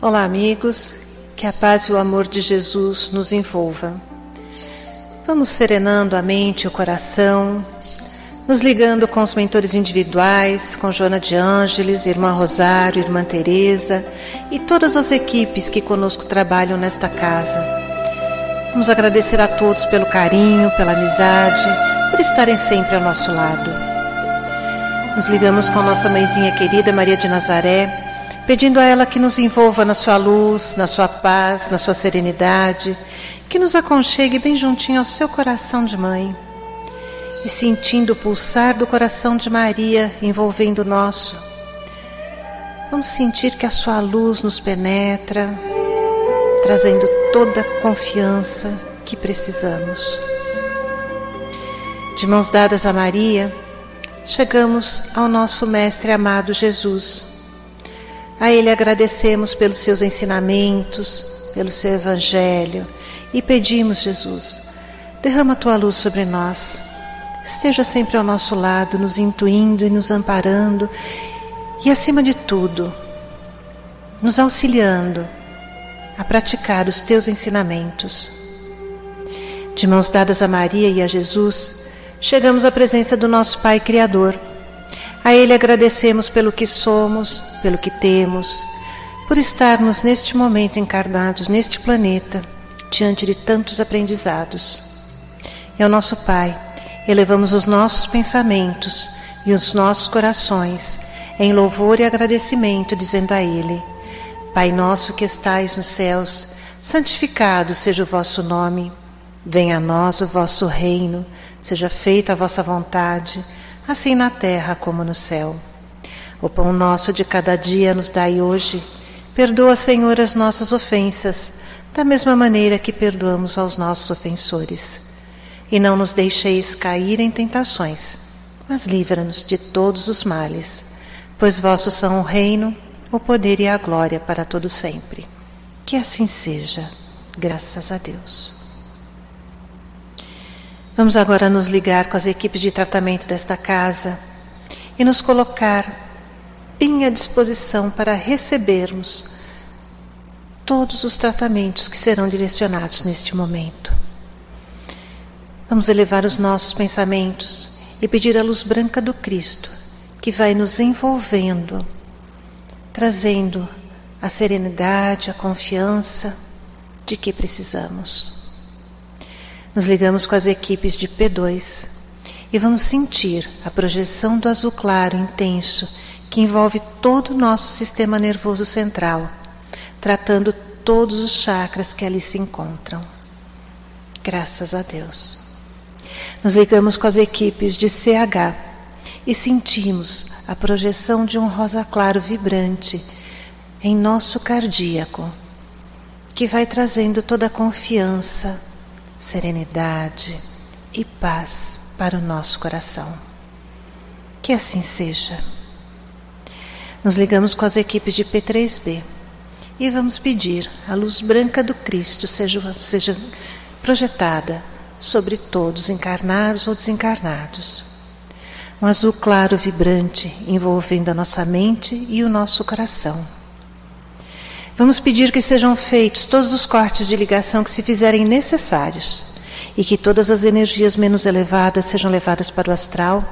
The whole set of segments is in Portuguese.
Olá, amigos, que a paz e o amor de Jesus nos envolva. Vamos serenando a mente e o coração, nos ligando com os mentores individuais, com Joana de Ângeles, Irmã Rosário, Irmã Teresa e todas as equipes que conosco trabalham nesta casa. Vamos agradecer a todos pelo carinho, pela amizade, por estarem sempre ao nosso lado. Nos ligamos com nossa mãezinha querida Maria de Nazaré, pedindo a ela que nos envolva na sua luz, na sua paz, na sua serenidade, que nos aconchegue bem juntinho ao seu coração de mãe. E sentindo o pulsar do coração de Maria envolvendo o nosso, vamos sentir que a sua luz nos penetra, trazendo toda a confiança que precisamos. De mãos dadas a Maria, chegamos ao nosso Mestre amado Jesus. A Ele agradecemos pelos seus ensinamentos, pelo seu Evangelho e pedimos, Jesus, derrama a tua luz sobre nós. Esteja sempre ao nosso lado, nos intuindo e nos amparando e, acima de tudo, nos auxiliando a praticar os teus ensinamentos. De mãos dadas a Maria e a Jesus, chegamos à presença do nosso Pai Criador. A Ele agradecemos pelo que somos, pelo que temos, por estarmos neste momento encarnados neste planeta, diante de tantos aprendizados. E ao nosso Pai, elevamos os nossos pensamentos e os nossos corações em louvor e agradecimento, dizendo a Ele: Pai nosso que estais nos céus, santificado seja o vosso nome. Venha a nós o vosso reino, seja feita a vossa vontade, assim na terra como no céu. O pão nosso de cada dia nos dai hoje. Perdoa, Senhor, as nossas ofensas, da mesma maneira que perdoamos aos nossos ofensores. E não nos deixeis cair em tentações, mas livra-nos de todos os males, pois vossos são o reino, o poder e a glória para todo sempre. Que assim seja, graças a Deus. Vamos agora nos ligar com as equipes de tratamento desta casa e nos colocar bem à disposição para recebermos todos os tratamentos que serão direcionados neste momento. Vamos elevar os nossos pensamentos e pedir a luz branca do Cristo, que vai nos envolvendo, trazendo a serenidade, a confiança de que precisamos. Nos ligamos com as equipes de P2 e vamos sentir a projeção do azul claro intenso que envolve todo o nosso sistema nervoso central, tratando todos os chakras que ali se encontram. Graças a Deus. Nos ligamos com as equipes de CH e sentimos a projeção de um rosa claro vibrante em nosso cardíaco, que vai trazendo toda a confiança, serenidade e paz para o nosso coração. Que assim seja. Nos ligamos com as equipes de P3B e vamos pedir a luz branca do Cristo seja projetada sobre todos, encarnados ou desencarnados. Um azul claro vibrante envolvendo a nossa mente e o nosso coração. Vamos pedir que sejam feitos todos os cortes de ligação que se fizerem necessários e que todas as energias menos elevadas sejam levadas para o astral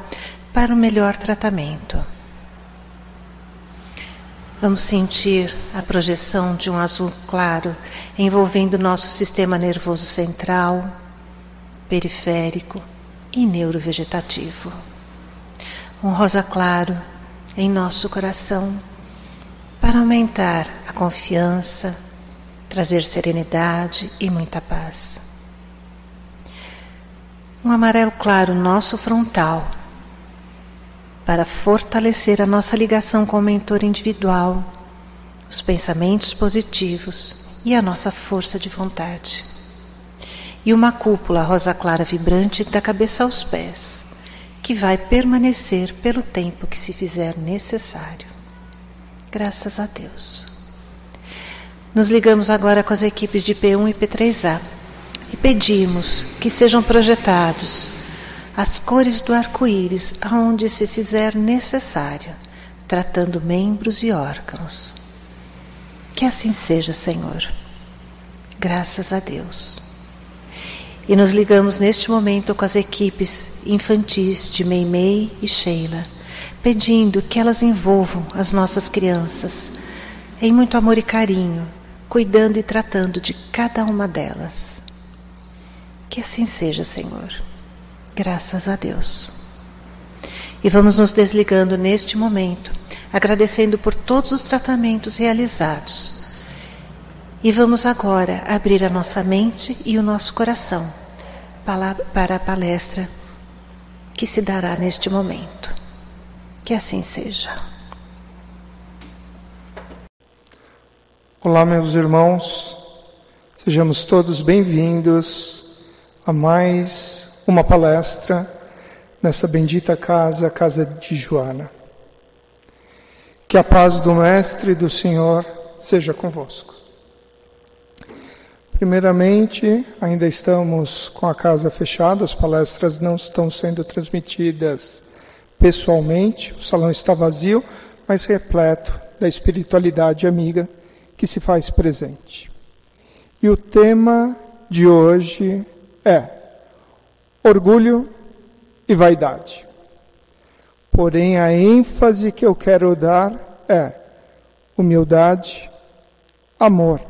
para o melhor tratamento. Vamos sentir a projeção de um azul claro envolvendo nosso sistema nervoso central, periférico e neurovegetativo. Um rosa claro em nosso coração para aumentar a confiança, trazer serenidade e muita paz. Um amarelo claro nosso frontal, para fortalecer a nossa ligação com o mentor individual, os pensamentos positivos e a nossa força de vontade. E uma cúpula rosa clara vibrante da cabeça aos pés, que vai permanecer pelo tempo que se fizer necessário. Graças a Deus. Nos ligamos agora com as equipes de P1 e P3A e pedimos que sejam projetados as cores do arco-íris aonde se fizer necessário, tratando membros e órgãos. Que assim seja, Senhor. Graças a Deus. E nos ligamos neste momento com as equipes infantis de Meimei e Sheila, pedindo que elas envolvam as nossas crianças em muito amor e carinho, cuidando e tratando de cada uma delas. Que assim seja, Senhor. Graças a Deus. E vamos nos desligando neste momento, agradecendo por todos os tratamentos realizados. E vamos agora abrir a nossa mente e o nosso coração para a palestra que se dará neste momento. Que assim seja. Olá, meus irmãos, sejamos todos bem-vindos a mais uma palestra nessa bendita casa, a casa de Joana. Que a paz do Mestre e do Senhor seja convosco. Primeiramente, ainda estamos com a casa fechada, as palestras não estão sendo transmitidas pessoalmente, o salão está vazio, mas repleto da espiritualidade amiga que se faz presente. E o tema de hoje é orgulho e vaidade. Porém, a ênfase que eu quero dar é humildade, amor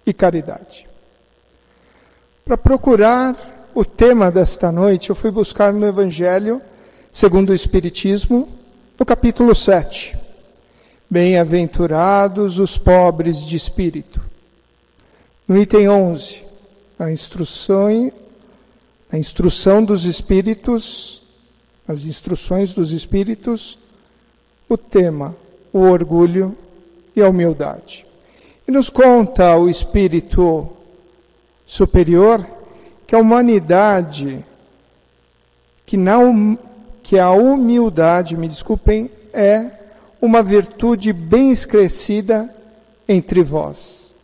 e caridade. Para procurar o tema desta noite, eu fui buscar no Evangelho segundo o Espiritismo, no capítulo 7. Bem-aventurados os pobres de espírito. No item 11, a instrução dos espíritos, as instruções dos espíritos, o tema, o orgulho e a humildade. E nos conta o espírito superior que a humanidade, que a humildade, me desculpem, é uma virtude bem esclarecida entre vós.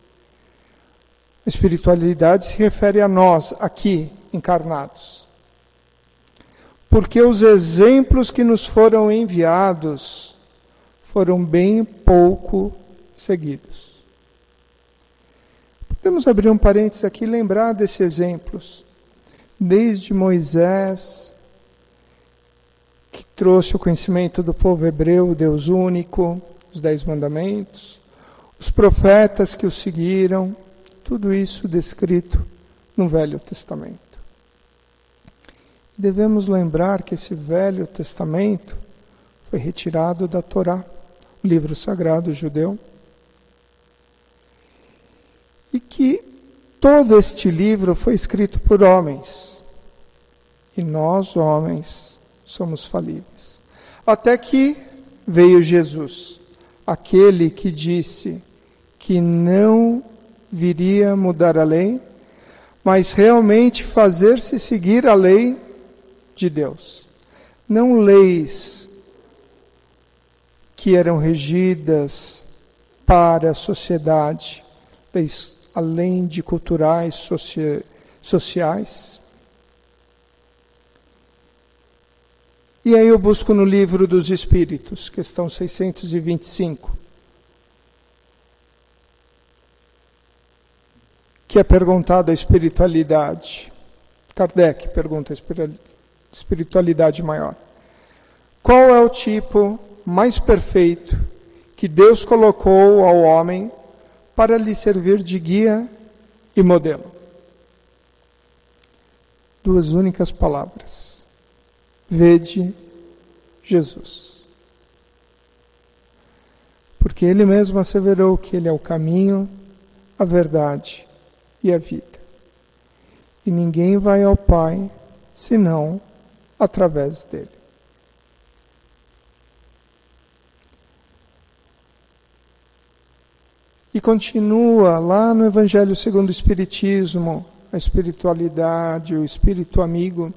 A espiritualidade se refere a nós, aqui, encarnados. Porque os exemplos que nos foram enviados foram bem pouco seguidos. Podemos abrir um parênteses aqui e lembrar desses exemplos. Desde Moisés, que trouxe o conhecimento do povo hebreu, o Deus único, os 10 mandamentos, os profetas que o seguiram, tudo isso descrito no Velho Testamento. Devemos lembrar que esse Velho Testamento foi retirado da Torá, o livro sagrado judeu, e que todo este livro foi escrito por homens. E nós, homens, somos falíveis. Até que veio Jesus, aquele que disse que não viria mudar a lei, mas realmente fazer-se seguir a lei de Deus. Não leis que eram regidas para a sociedade, leis além de culturais, sociais. E aí eu busco no Livro dos Espíritos, questão 625, que é perguntada a espiritualidade. Kardec pergunta a espiritualidade maior. Qual é o tipo mais perfeito que Deus colocou ao homem para lhe servir de guia e modelo? 2 únicas palavras. Vede Jesus. Porque Ele mesmo asseverou que Ele é o caminho, a verdade e a vida. E ninguém vai ao Pai senão através dele. E continua lá no Evangelho segundo o Espiritismo, a espiritualidade, o espírito amigo.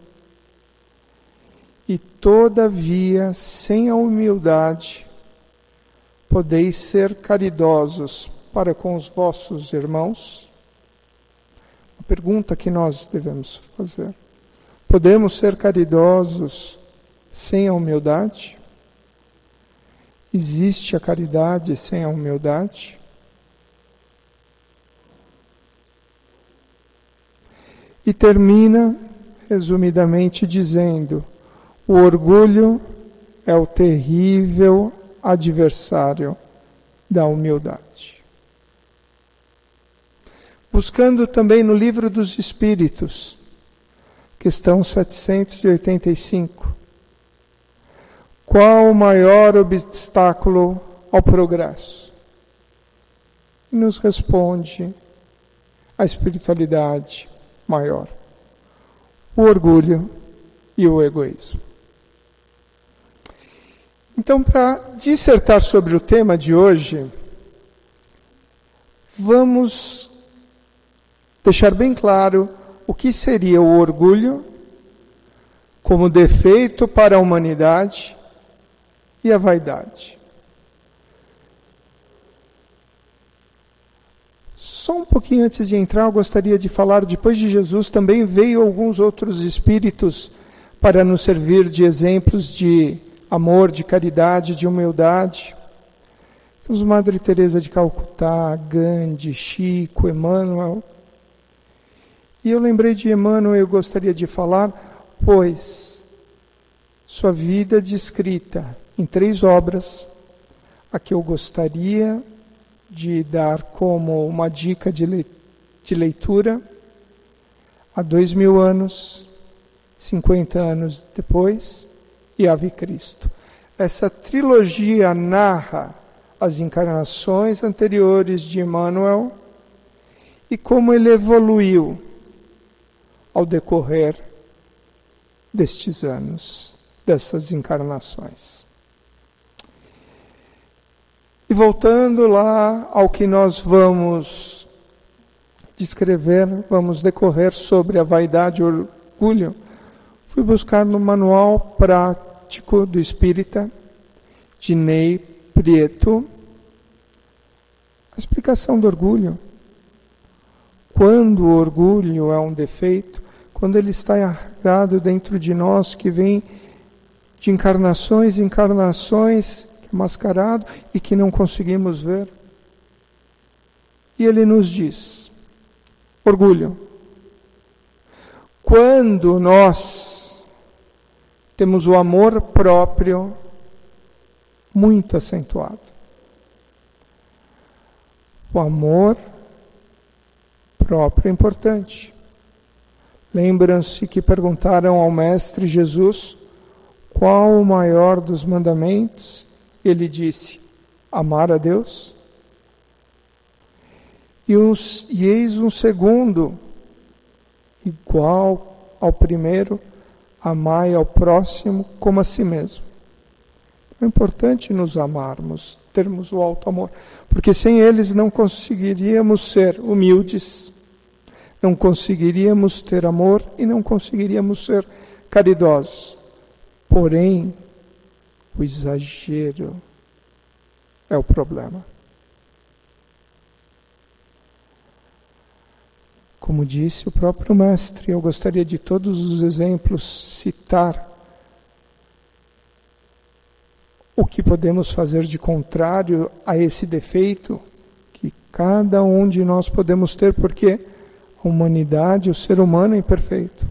E todavia, sem a humildade, podeis ser caridosos para com os vossos irmãos? A pergunta que nós devemos fazer. Podemos ser caridosos sem a humildade? Existe a caridade sem a humildade? E termina, resumidamente, dizendo: o orgulho é o terrível adversário da humildade. Buscando também no Livro dos Espíritos, questão 785, qual o maior obstáculo ao progresso? E nos responde a espiritualidade maior: o orgulho e o egoísmo. Então, para dissertar sobre o tema de hoje, vamos deixar bem claro o que seria o orgulho como defeito para a humanidade e a vaidade. Só um pouquinho antes de entrar, eu gostaria de falar, depois de Jesus também veio alguns outros espíritos para nos servir de exemplos de amor, de caridade, de humildade. Temos Madre Teresa de Calcutá, Gandhi, Chico, Emmanuel. E eu lembrei de Emmanuel, eu gostaria de falar, pois sua vida descrita em 3 obras, a que eu gostaria de dar como uma dica de leitura, há 2000 anos, 50 anos depois, e Ave Cristo. Essa trilogia narra as encarnações anteriores de Emmanuel e como ele evoluiu ao decorrer destes anos, dessas encarnações. E voltando lá ao que nós vamos descrever, vamos decorrer sobre a vaidade e o orgulho, fui buscar no Manual Prático do Espírita, de Ney Prieto, a explicação do orgulho. Quando o orgulho é um defeito, quando ele está arraigado dentro de nós, que vem de encarnações e encarnações, mascarado e que não conseguimos ver. E ele nos diz: orgulho. Quando nós temos o amor próprio muito acentuado. O amor próprio é importante. Lembram-se que perguntaram ao Mestre Jesus qual o maior dos mandamentos? Ele disse: amar a Deus. E eis um segundo, igual ao primeiro: amai ao próximo como a si mesmo. É importante nos amarmos, termos o alto amor, porque sem eles não conseguiríamos ser humildes, não conseguiríamos ter amor e não conseguiríamos ser caridosos. Porém, o exagero é o problema. Como disse o próprio Mestre, eu gostaria de todos os exemplos citar o que podemos fazer de contrário a esse defeito que cada um de nós podemos ter, porque a humanidade, o ser humano é imperfeito.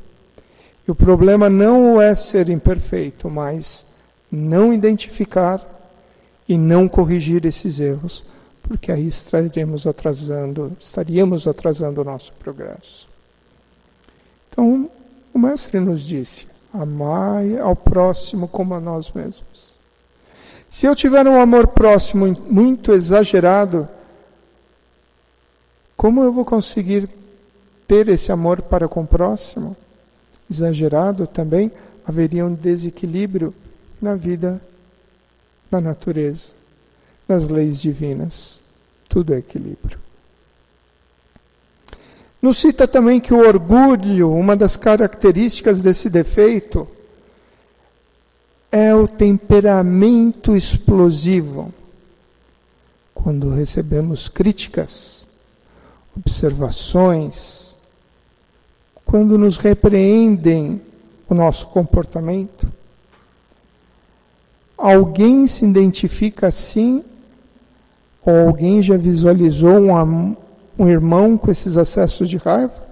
E o problema não é ser imperfeito, mas não identificar e não corrigir esses erros, porque aí estaríamos atrasando o nosso progresso. Então, o Mestre nos disse: amai ao próximo como a nós mesmos. Se eu tiver um amor próximo muito exagerado, como eu vou conseguir ter esse amor para com o próximo? Exagerado também, haveria um desequilíbrio na vida, na natureza, nas leis divinas. Tudo é equilíbrio. Nos cita também que o orgulho, uma das características desse defeito, é o temperamento explosivo. Quando recebemos críticas, observações, quando nos repreendem o nosso comportamento, alguém se identifica assim, ou alguém já visualizou um irmão com esses acessos de raiva?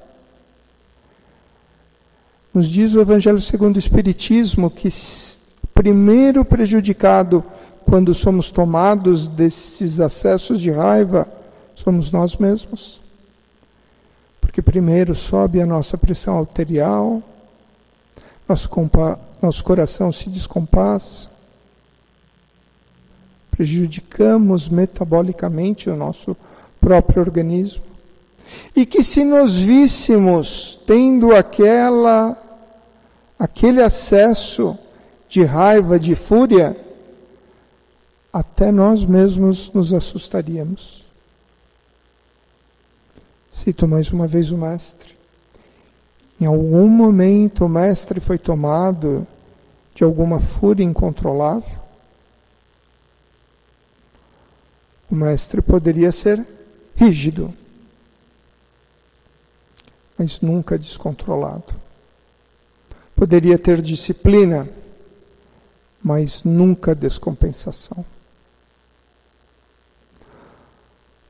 Nos diz o Evangelho segundo o Espiritismo que o primeiro prejudicado quando somos tomados desses acessos de raiva somos nós mesmos. Porque primeiro sobe a nossa pressão arterial, nosso coração se descompassa, prejudicamos metabolicamente o nosso próprio organismo. E que se nos víssemos tendo aquele acesso de raiva, de fúria, até nós mesmos nos assustaríamos. Cito mais uma vez o Mestre. Em algum momento o Mestre foi tomado de alguma fúria incontrolável. O Mestre poderia ser rígido, mas nunca descontrolado. Poderia ter disciplina, mas nunca descompensação.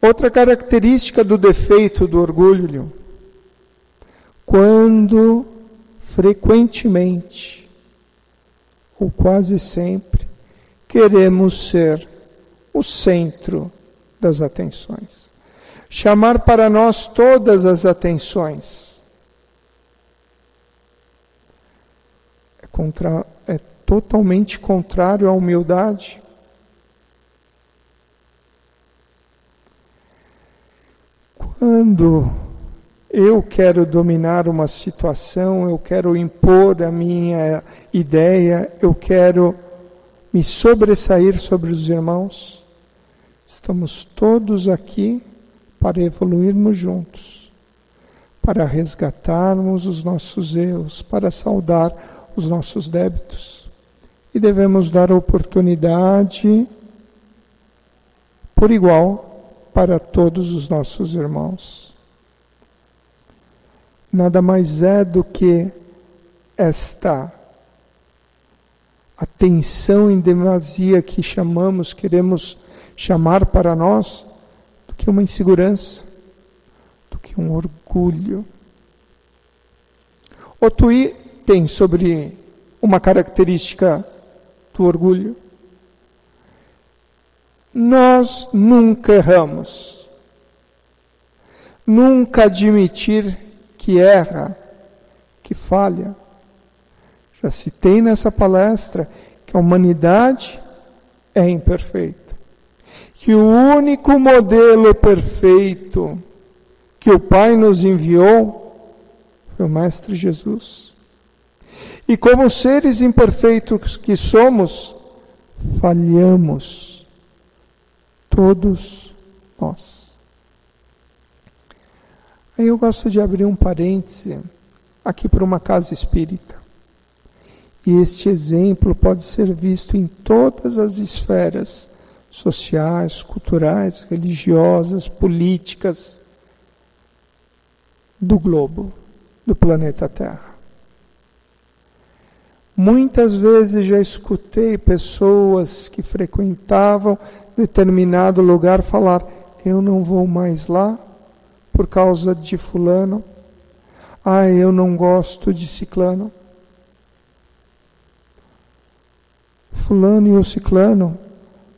Outra característica do defeito do orgulho, quando frequentemente, ou quase sempre, queremos ser o centro das atenções. Chamar para nós todas as atenções. É totalmente contrário à humildade. Quando eu quero dominar uma situação, eu quero impor a minha ideia, eu quero me sobressair sobre os irmãos, estamos todos aqui para evoluirmos juntos, para resgatarmos os nossos erros, para saldar os nossos débitos. E devemos dar oportunidade por igual para todos os nossos irmãos. Nada mais é do que esta atenção em demasia que queremos chamar para nós, do que uma insegurança, do que um orgulho. Outro item sobre uma característica do orgulho. Nós nunca erramos. Nunca admitir que erra, que falha. Já citei nessa palestra que a humanidade é imperfeita. Que o único modelo perfeito que o Pai nos enviou foi o Mestre Jesus. E como seres imperfeitos que somos, falhamos. Todos nós. Aí eu gosto de abrir um parêntese aqui para uma casa espírita. E este exemplo pode ser visto em todas as esferas sociais, culturais, religiosas, políticas do globo, do planeta Terra. Muitas vezes já escutei pessoas que frequentavam determinado lugar falar: eu não vou mais lá por causa de fulano. Eu não gosto de ciclano. Fulano e o ciclano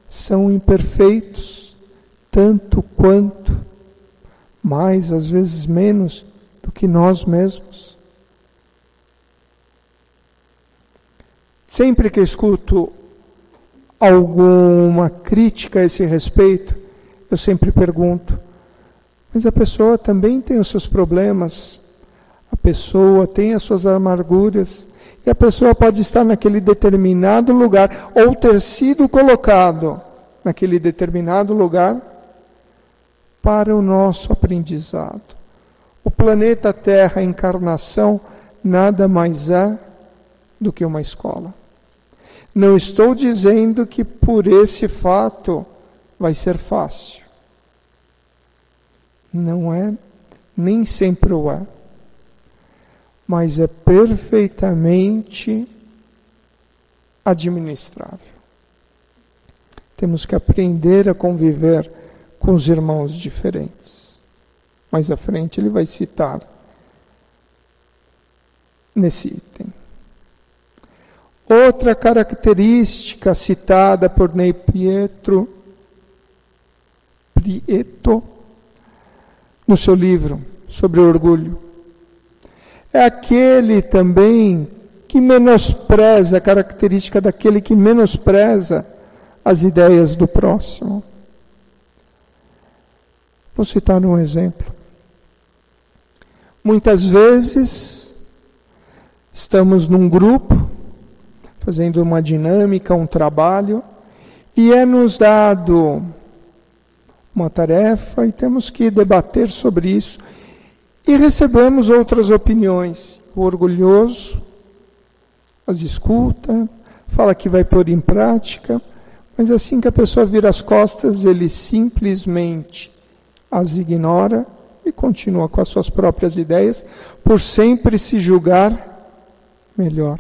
são imperfeitos, tanto quanto, mais às vezes menos, do que nós mesmos. Sempre que eu escuto alguma crítica a esse respeito, eu sempre pergunto: mas a pessoa também tem os seus problemas, a pessoa tem as suas amarguras, e a pessoa pode estar naquele determinado lugar, ou ter sido colocado naquele determinado lugar para o nosso aprendizado. O planeta Terra, a encarnação, nada mais é do que uma escola. Não estou dizendo que por esse fato vai ser fácil. Não é, nem sempre o é. Mas é perfeitamente administrável. Temos que aprender a conviver com os irmãos diferentes. Mais à frente ele vai citar nesse item. Outra característica citada por Ney Prieto no seu livro sobre o orgulho é aquele também que menospreza, a característica daquele que menospreza as ideias do próximo. Vou citar um exemplo. Muitas vezes estamos num grupo, fazendo uma dinâmica, um trabalho, e é nos dado uma tarefa e temos que debater sobre isso, e recebemos outras opiniões. O orgulhoso as escuta, fala que vai pôr em prática, mas assim que a pessoa vira as costas, ele simplesmente as ignora e continua com as suas próprias ideias, por sempre se julgar melhor.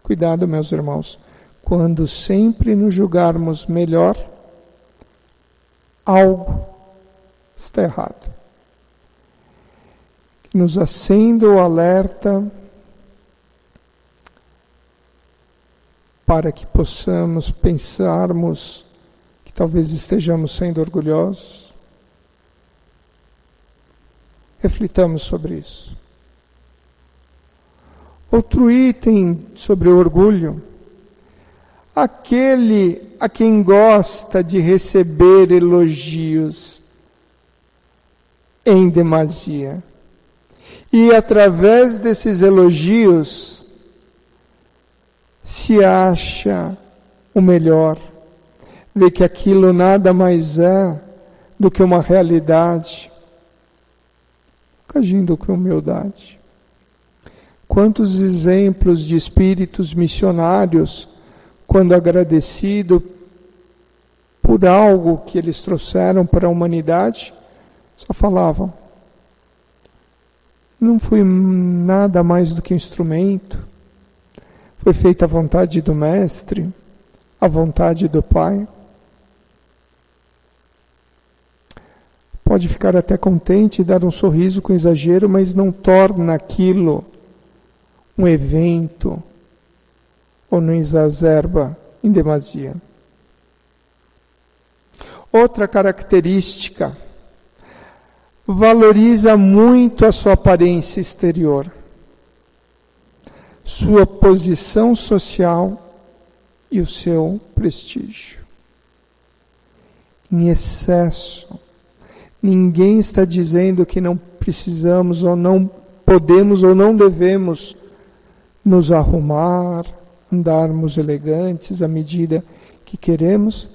Cuidado, meus irmãos, quando sempre nos julgarmos melhor, algo está errado. Que nos acenda o alerta para que possamos pensarmos que talvez estejamos sendo orgulhosos. Reflitamos sobre isso. Outro item sobre o orgulho: aquele a quem gosta de receber elogios em demasia. E através desses elogios se acha o melhor, vê que aquilo nada mais é do que uma realidade, agindo com humildade. Quantos exemplos de espíritos missionários, quando agradecido por algo que eles trouxeram para a humanidade, só falavam: não fui nada mais do que um instrumento, foi feita a vontade do Mestre, a vontade do Pai. Pode ficar até contente e dar um sorriso com exagero, mas não torna aquilo um evento ou não exacerba em demasia. Outra característica: valoriza muito a sua aparência exterior, sua posição social e o seu prestígio. Em excesso. Ninguém está dizendo que não precisamos ou não podemos ou não devemos nos arrumar, andarmos elegantes à medida que queremos,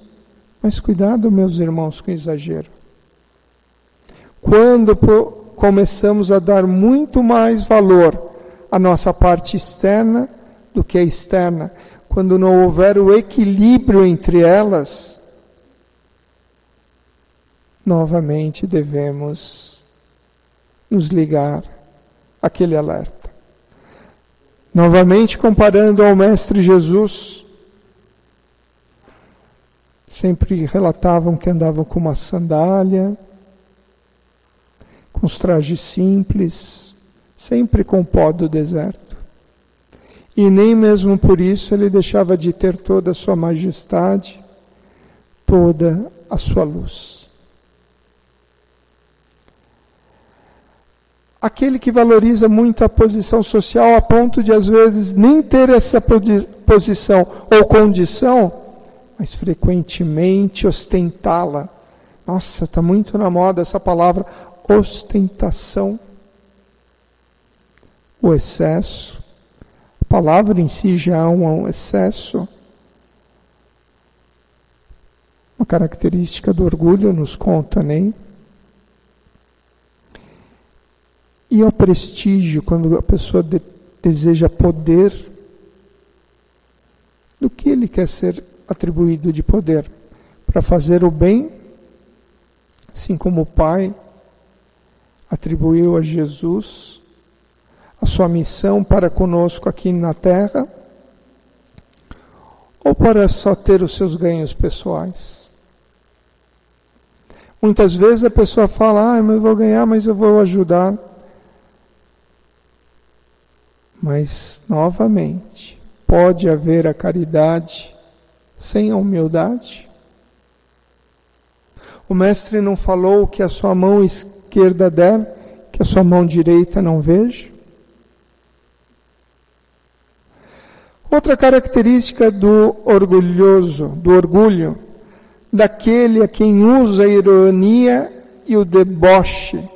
mas cuidado, meus irmãos, com exagero. Quando começamos a dar muito mais valor à nossa parte externa do que a externa, quando não houver o equilíbrio entre elas, novamente devemos nos ligar àquele alerta. Novamente comparando ao Mestre Jesus, sempre relatavam que andavam com uma sandália, com os trajes simples, sempre com o pó do deserto. E nem mesmo por isso ele deixava de ter toda a sua majestade, toda a sua luz. Aquele que valoriza muito a posição social a ponto de, às vezes, nem ter essa posição ou condição, mas frequentemente ostentá-la. Nossa, está muito na moda essa palavra, ostentação. O excesso. A palavra em si já é um excesso. Uma característica do orgulho, nos conta, né? E ao prestígio, quando a pessoa deseja poder, do que ele quer ser atribuído de poder? Para fazer o bem, assim como o Pai atribuiu a Jesus a sua missão para conosco aqui na Terra, ou para só ter os seus ganhos pessoais? Muitas vezes a pessoa fala: mas eu vou ganhar, mas eu vou ajudar. Mas, novamente, pode haver a caridade sem a humildade? O Mestre não falou que a sua mão esquerda der, que a sua mão direita não veja? Outra característica do orgulho, daquele a quem usa a ironia e o deboche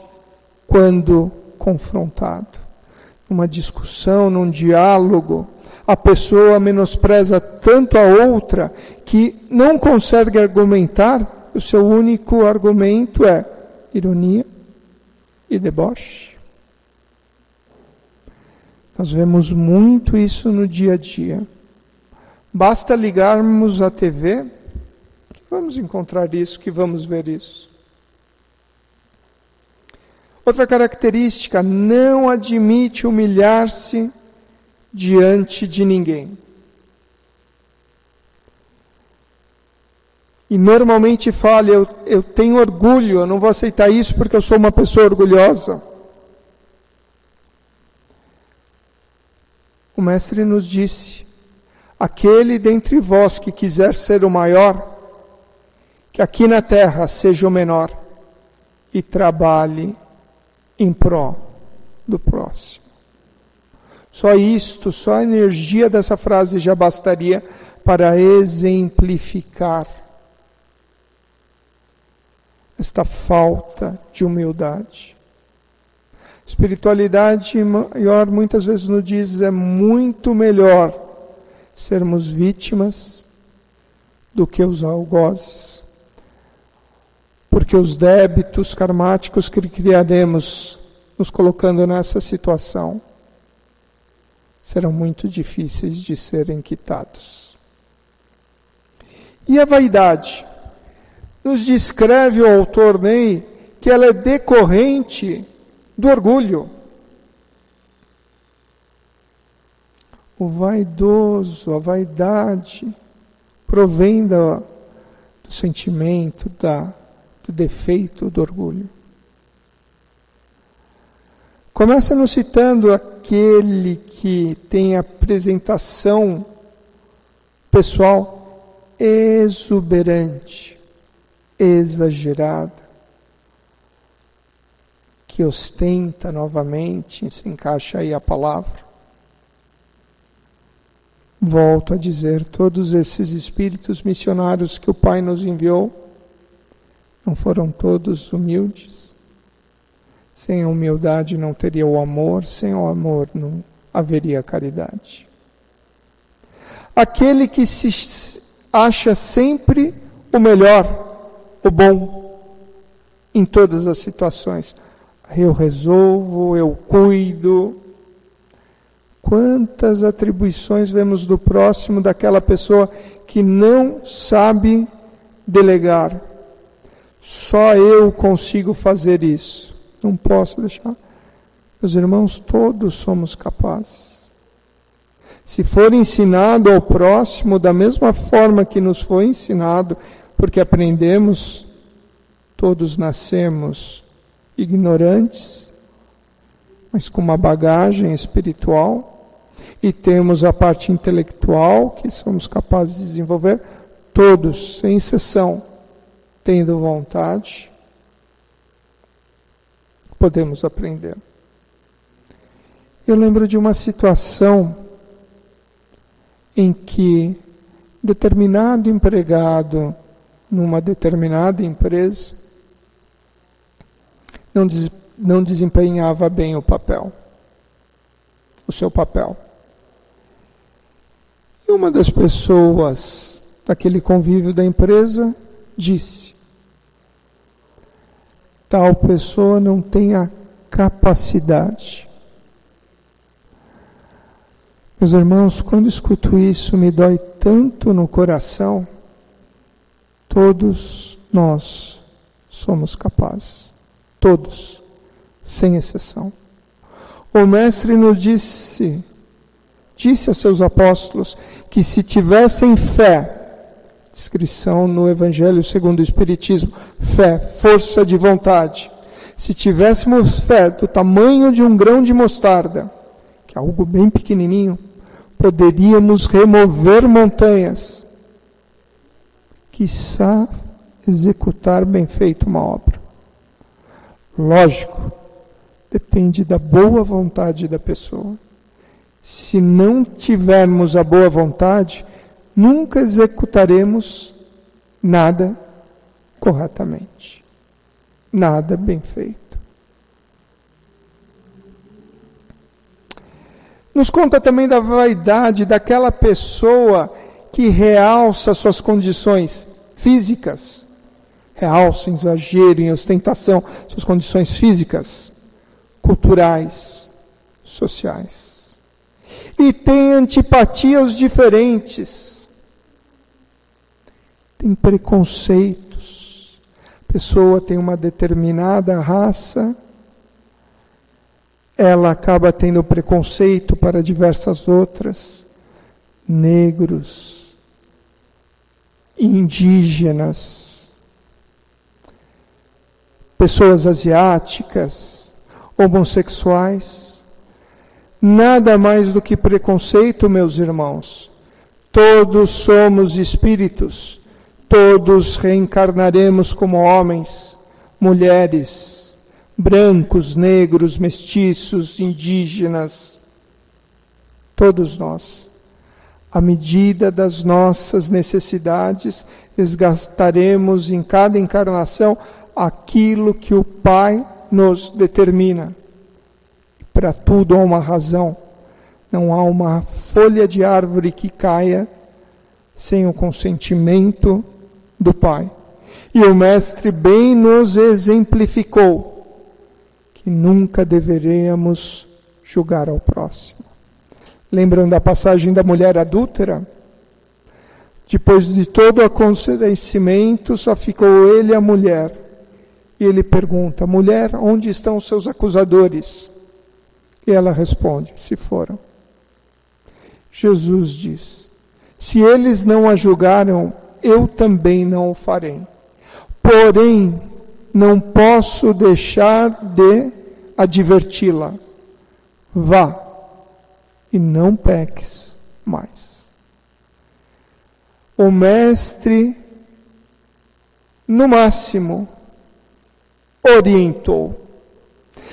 quando confrontado. Numa discussão, num diálogo, a pessoa menospreza tanto a outra que não consegue argumentar, o seu único argumento é ironia e deboche. Nós vemos muito isso no dia a dia. Basta ligarmos a TV, que vamos encontrar isso, que vamos ver isso. Outra característica, não admite humilhar-se diante de ninguém. E normalmente fala, eu tenho orgulho, eu não vou aceitar isso porque eu sou uma pessoa orgulhosa. O Mestre nos disse, aquele dentre vós que quiser ser o maior, que aqui na terra seja o menor e trabalhe em pró do próximo. Só isto, só a energia dessa frase já bastaria para exemplificar esta falta de humildade. Espiritualidade maior muitas vezes nos diz, é muito melhor sermos vítimas do que os algozes. Porque os débitos karmáticos que criaremos, nos colocando nessa situação, serão muito difíceis de serem quitados. E a vaidade? Nos descreve o autor Ney que ela é decorrente do orgulho. O vaidoso, a vaidade, provém do sentimento, do defeito do orgulho. Começa nos citando aquele que tem a apresentação pessoal exuberante, exagerada, que ostenta novamente, se encaixa aí a palavra. Volto a dizer, todos esses espíritos missionários que o Pai nos enviou, não foram todos humildes? Sem a humildade não teria o amor, sem o amor não haveria caridade. Aquele que se acha sempre o melhor, o bom, em todas as situações. Eu resolvo, eu cuido. Quantas atribuições vemos do próximo, daquela pessoa que não sabe delegar. Só eu consigo fazer isso. Não posso deixar. Meus irmãos, todos somos capazes. Se for ensinado ao próximo da mesma forma que nos foi ensinado, porque aprendemos, todos nascemos ignorantes, mas com uma bagagem espiritual, e temos a parte intelectual que somos capazes de desenvolver, todos, sem exceção, tendo vontade, podemos aprender. Eu lembro de uma situação em que determinado empregado numa determinada empresa não desempenhava bem o seu papel. E uma das pessoas daquele convívio da empresa disse: tal pessoa não tem a capacidade. Meus irmãos, quando escuto isso, me dói tanto no coração. Todos nós somos capazes. Todos, sem exceção. O Mestre nos disse a seus apóstolos que se tivessem fé, descrição no Evangelho segundo o Espiritismo, fé, força de vontade. Se tivéssemos fé do tamanho de um grão de mostarda, que algo bem pequenininho, poderíamos remover montanhas, quiçá executar bem feito uma obra. Lógico, depende da boa vontade da pessoa. Se não tivermos a boa vontade, nunca executaremos nada corretamente, nada bem feito. Nos conta também da vaidade daquela pessoa que realça suas condições físicas, realça, exagero em ostentação, suas condições físicas, culturais, sociais. E tem antipatia aos diferentes. Tem preconceitos. A pessoa tem uma determinada raça, ela acaba tendo preconceito para diversas outras, negros, indígenas, pessoas asiáticas, homossexuais. Nada mais do que preconceito, meus irmãos. Todos somos espíritos, todos reencarnaremos como homens, mulheres, brancos, negros, mestiços, indígenas, todos nós. À medida das nossas necessidades, resgataremos em cada encarnação aquilo que o Pai nos determina. Para tudo há uma razão. Não há uma folha de árvore que caia sem o consentimento do Pai. E o Mestre bem nos exemplificou que nunca deveríamos julgar ao próximo. Lembram da passagem da mulher adúltera? Depois de todo o acontecimento, só ficou ele e a mulher. E ele pergunta: mulher, onde estão os seus acusadores? E ela responde: se foram. Jesus diz: se eles não a julgaram, eu também não o farei. Porém, não posso deixar de adverti-la. Vá e não peques mais. O Mestre, no máximo, orientou,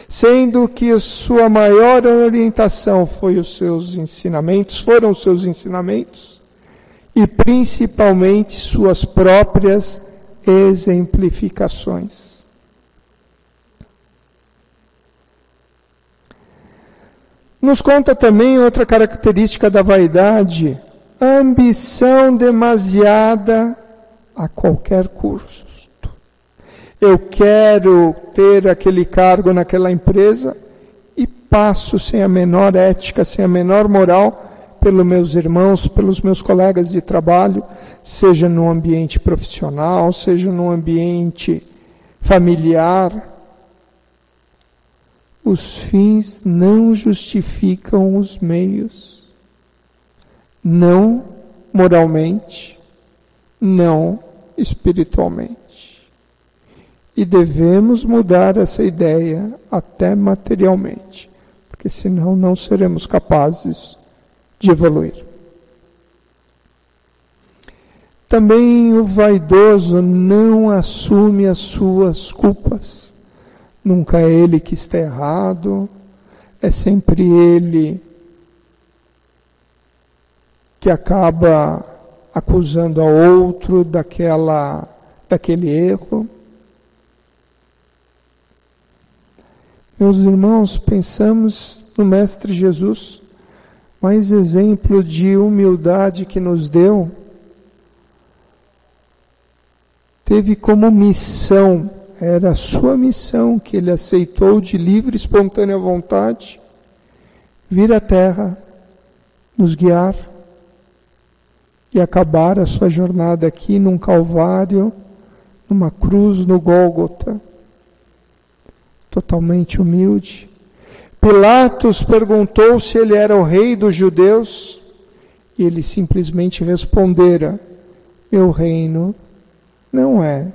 sendo que sua maior orientação foram os seus ensinamentos, e principalmente suas próprias exemplificações. Nos conta também outra característica da vaidade: a ambição demasiada a qualquer custo. Eu quero ter aquele cargo naquela empresa e passo sem a menor ética, sem a menor moral, pelos meus irmãos, pelos meus colegas de trabalho, seja no ambiente profissional, seja no ambiente familiar. Os fins não justificam os meios. Não moralmente, não espiritualmente. E devemos mudar essa ideia até materialmente, porque senão não seremos capazes de evoluir. Também o vaidoso não assume as suas culpas. Nunca é ele que está errado, é sempre ele que acaba acusando a outro daquele erro. Meus irmãos, pensamos no Mestre Jesus, mais exemplo de humildade que nos deu, teve como missão, era a sua missão que ele aceitou de livre e espontânea vontade, vir à Terra, nos guiar e acabar a sua jornada aqui num Calvário, numa cruz no Gólgota, totalmente humilde. Pilatos perguntou se ele era o rei dos judeus e ele simplesmente respondera: meu reino não é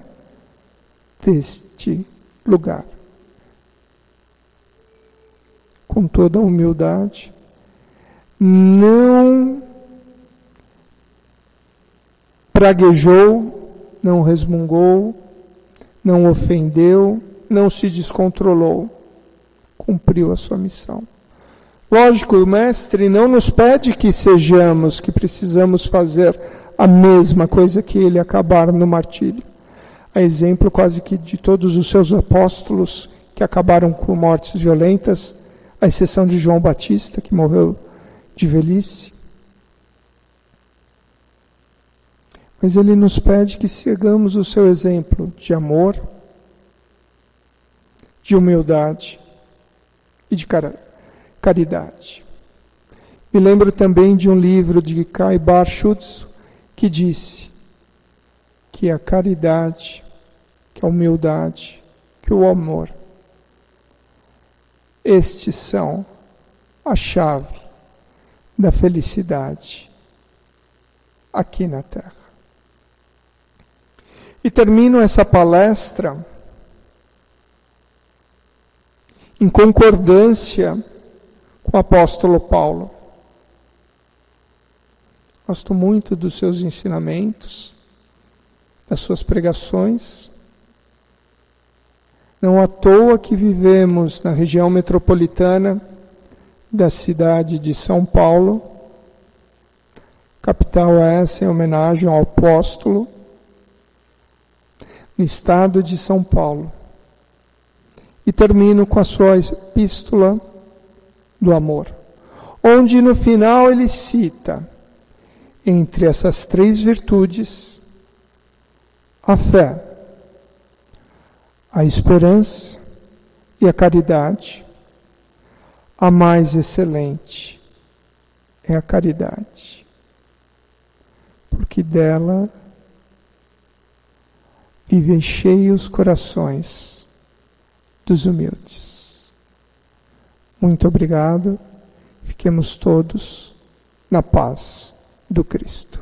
deste lugar. Com toda a humildade, não praguejou, não resmungou, não ofendeu, não se descontrolou. Cumpriu a sua missão. Lógico, o Mestre não nos pede que sejamos, que precisamos fazer a mesma coisa que ele, acabar no martírio. A exemplo quase que de todos os seus apóstolos que acabaram com mortes violentas, à exceção de João Batista, que morreu de velhice. Mas ele nos pede que sigamos o seu exemplo de amor, de humildade e de caridade. Me lembro também de um livro de Kai Bar-Schuchtz que disse que a caridade, que a humildade, que o amor, estes são a chave da felicidade aqui na Terra. E termino essa palestra em concordância com o apóstolo Paulo. Gosto muito dos seus ensinamentos, das suas pregações. Não à toa que vivemos na região metropolitana da cidade de São Paulo, capital essa em homenagem ao apóstolo, no estado de São Paulo. E termino com a sua epístola do amor, onde no final ele cita, entre essas 3 virtudes, a fé, a esperança e a caridade. A mais excelente é a caridade, porque dela vivem cheios corações dos humildes. Muito obrigado. Fiquemos todos na paz do Cristo.